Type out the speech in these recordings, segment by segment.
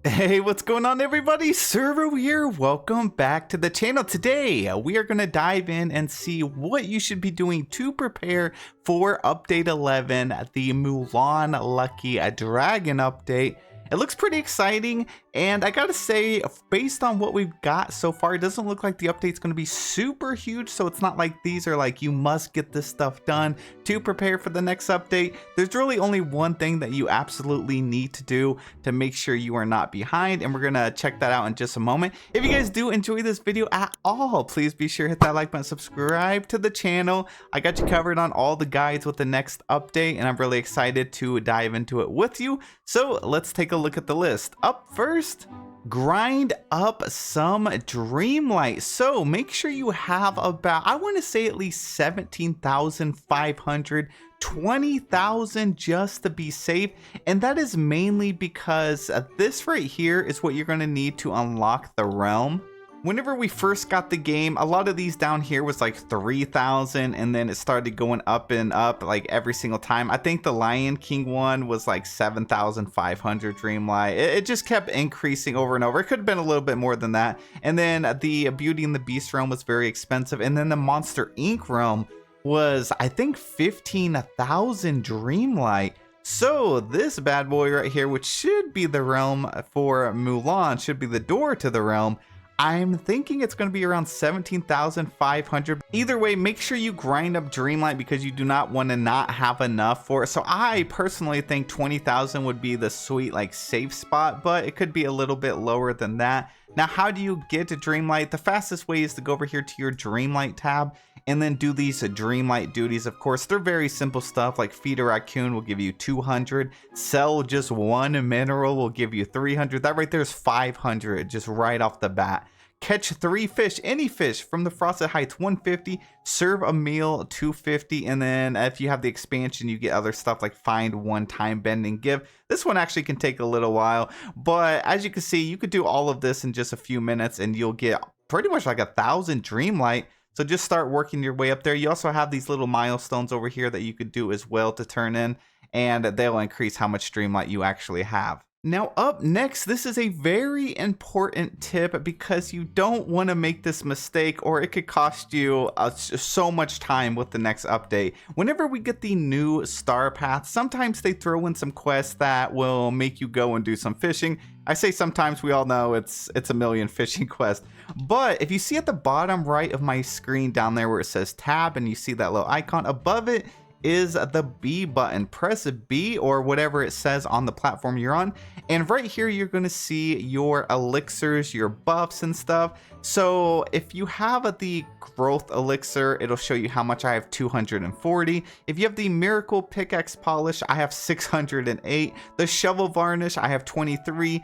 Hey, what's going on everybody? Servo here. Welcome back to the channel. Today, we are going to dive in and see what you should be doing to prepare for update 11, the Mulan Lucky Dragon update. It looks pretty exciting, and I gotta say, based on what we've got so far, it doesn't look like the update's gonna be super huge, so it's not like these are like, you must get this stuff done to prepare for the next update. There's really only one thing that you absolutely need to do to make sure you are not behind, and we're gonna check that out in just a moment. If you guys do enjoy this video at all, please be sure to hit that like button, subscribe to the channel. I got you covered on all the guides with the next update, and I'm really excited to dive into it with you. So let's take a look at the list. Up first, grind up some Dreamlight. So make sure you have about, I want to say at least 17,500, 20,000 just to be safe. And that is mainly because this right here is what you're going to need to unlock the realm. Whenever we first got the game, a lot of these down here was like 3,000, and then it started going up and up like every single time. I think the Lion King one was like 7,500 Dreamlight. It just kept increasing over and over. It could have been a little bit more than that. And then the Beauty and the Beast realm was very expensive. And then the Monster Inc. realm was, I think, 15,000 Dreamlight. So this bad boy right here, which should be the realm for Mulan, should be the door to the realm, I'm thinking it's going to be around 17,500. Either way, make sure you grind up Dreamlight because you do not want to not have enough for it. So I personally think 20,000 would be the sweet like safe spot, but it could be a little bit lower than that. Now, how do you get to Dreamlight? The fastest way is to go over here to your Dreamlight tab and then do these Dreamlight duties. Of course, they're very simple stuff, like feed a raccoon will give you 200, sell just one mineral will give you 300. That right there is 500 just right off the bat. Catch 3 fish, any fish from the Frosted Heights, 150, serve a meal, 250, and then if you have the expansion, you get other stuff like find one time bending give. This one actually can take a little while, but as you can see, you could do all of this in just a few minutes and you'll get pretty much like 1,000 Dreamlight. So just start working your way up there. You also have these little milestones over here that you could do as well to turn in, and they'll increase how much Dreamlight you actually have. Now up next, this is a very important tip because you don't want to make this mistake or it could cost you so much time with the next update. Whenever we get the new star path, sometimes they throw in some quests that will make you go and do some fishing. I say sometimes, we all know it's a million fishing quests. But if you see at the bottom right of my screen down there where it says tab and you see that little icon above it, is the B button. Press B or whatever it says on the platform you're on, and right here you're going to see your elixirs, your buffs and stuff. So if you have the growth elixir, it'll show you how much I have, 240. If you have the miracle pickaxe polish, I have 608. The shovel varnish, I have 23.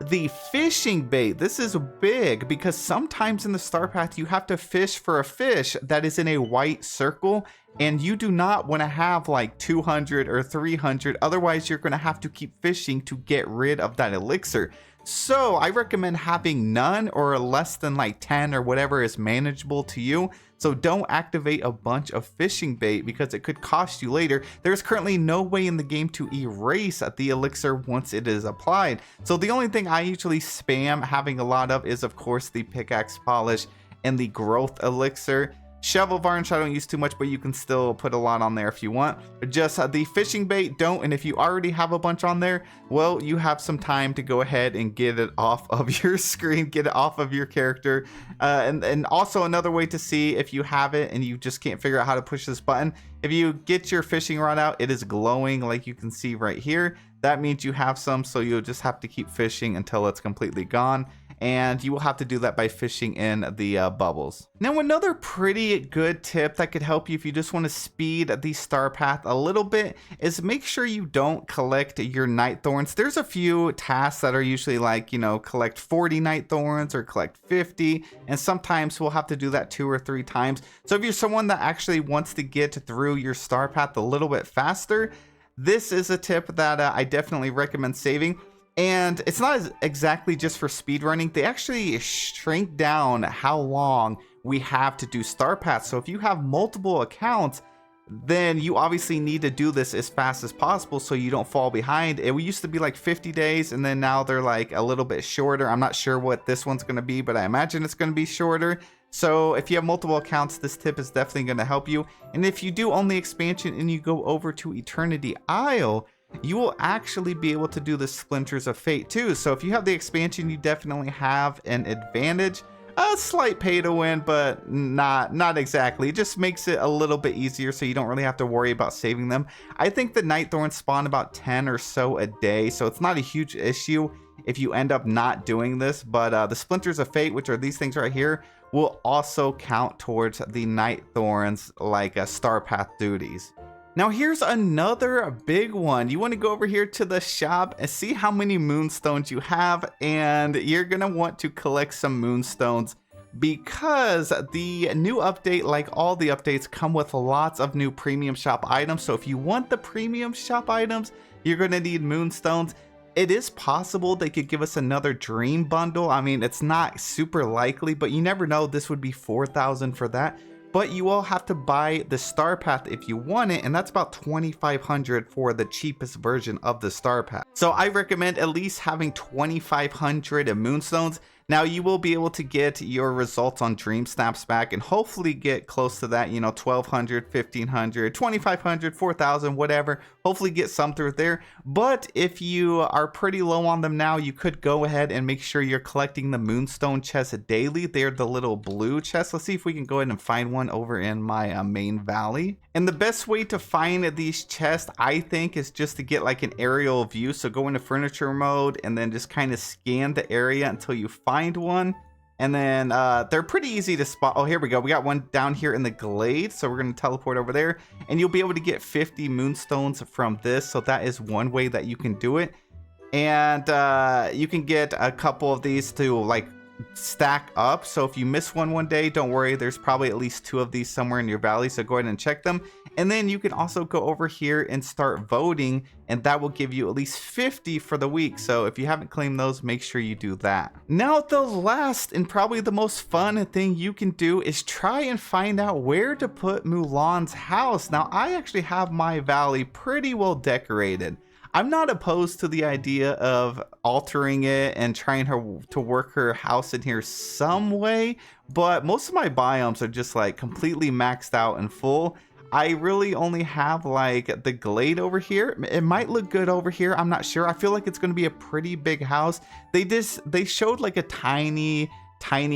The fishing bait, this is big because sometimes in the star path you have to fish for a fish that is in a white circle, and you do not want to have like 200 or 300, otherwise you're going to have to keep fishing to get rid of that elixir. So I recommend having none or less than like 10 or whatever is manageable to you. So don't activate a bunch of fishing bait because it could cost you later. There's currently no way in the game to erase the elixir once it is applied. So the only thing I usually spam having a lot of is of course the pickaxe polish and the growth elixir. Shovel varnish I don't use too much, but you can still put a lot on there if you want. Just the fishing bait don't, and if you already have a bunch on there, well, you have some time to go ahead and get it off of your screen, get it off of your character. And also another way to see if you have it and you just can't figure out how to push this button, if you get your fishing rod out, it is glowing like you can see right here. That means you have some, so you'll just have to keep fishing until it's completely gone. And you will have to do that by fishing in the bubbles. Now, another pretty good tip that could help you if you just want to speed the star path a little bit is make sure you don't collect your night thorns. There's a few tasks that are usually like, you know, collect 40 night thorns or collect 50, and sometimes we'll have to do that 2 or 3 times. So if you're someone that actually wants to get through your star path a little bit faster, this is a tip that I definitely recommend saving. And it's not exactly just for speedrunning. They actually shrink down how long we have to do star paths. So if you have multiple accounts, then you obviously need to do this as fast as possible so you don't fall behind. It used to be like 50 days, and then now they're like a little bit shorter. I'm not sure what this one's going to be, but I imagine it's going to be shorter. So if you have multiple accounts, this tip is definitely going to help you. And if you do own the expansion and you go over to Eternity Isle, you will actually be able to do the Splinters of Fate too. So if you have the expansion, you definitely have an advantage. A slight pay to win, but not exactly. It just makes it a little bit easier so you don't really have to worry about saving them. I think the Night Thorns spawn about 10 or so a day, so it's not a huge issue if you end up not doing this. But the Splinters of Fate, which are these things right here, will also count towards the Night Thorns like Star Path duties. Now here's another big one. You want to go over here to the shop and see how many moonstones you have, and you're going to want to collect some moonstones because the new update, like all the updates, come with lots of new premium shop items. So if you want the premium shop items, you're going to need moonstones. It is possible they could give us another dream bundle. I mean, it's not super likely, but you never know. This would be 4,000 for that. But you will have to buy the Star Path if you want it, and that's about 2,500 for the cheapest version of the Star Path. So I recommend at least having 2,500 moonstones. Now you will be able to get your results on Dream Snaps back and hopefully get close to that, you know, 1,200, 1,500, 2,500, 4,000, whatever. Hopefully get some through there. But if you are pretty low on them now, you could go ahead and make sure you're collecting the Moonstone chests daily. They're the little blue chests. Let's see if we can go ahead and find one over in my main valley. And the best way to find these chests, I think, is just to get like an aerial view. So go into furniture mode and then just kind of scan the area until you find one. And then they're pretty easy to spot. Oh, here we go. We got one down here in the glade. So we're going to teleport over there. And you'll be able to get 50 moonstones from this. So that is one way that you can do it. And you can get a couple of these to like stack up. So if you miss one day, don't worry, there's probably at least 2 of these somewhere in your valley, so go ahead and check them. And then you can also go over here and start voting, and that will give you at least 50 for the week. So if you haven't claimed those, make sure you do that. Now the last and probably the most fun thing you can do is try and find out where to put Mulan's house. Now I actually have my valley pretty well decorated. I'm not opposed to the idea of altering it and trying to work her house in here some way, but most of my biomes are just like completely maxed out and full. I really only have like the glade over here. It might look good over here, I'm not sure. I feel like it's going to be a pretty big house. They showed like a tiny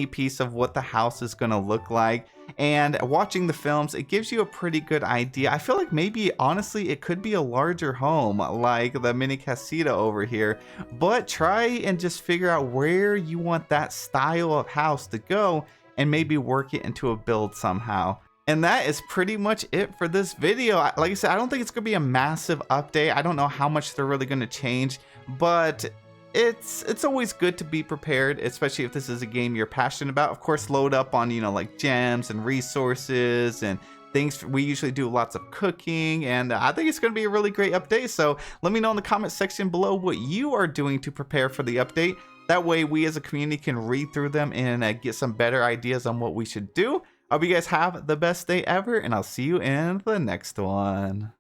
piece of what the house is going to look like, and watching the films, it gives you a pretty good idea. I feel like maybe honestly it could be a larger home like the mini casita over here, but try and just figure out where you want that style of house to go and maybe work it into a build somehow. And that is pretty much it for this video. Like I said, I don't think it's gonna be a massive update. I don't know how much they're really gonna change, but it's always good to be prepared, especially if this is a game you're passionate about. Of course, load up on, you know, like gems and resources and things. We usually do lots of cooking, and I think it's going to be a really great update. So let me know in the comment section below what you are doing to prepare for the update. That way we as a community can read through them and get some better ideas on what we should do. I hope you guys have the best day ever, and I'll see you in the next one.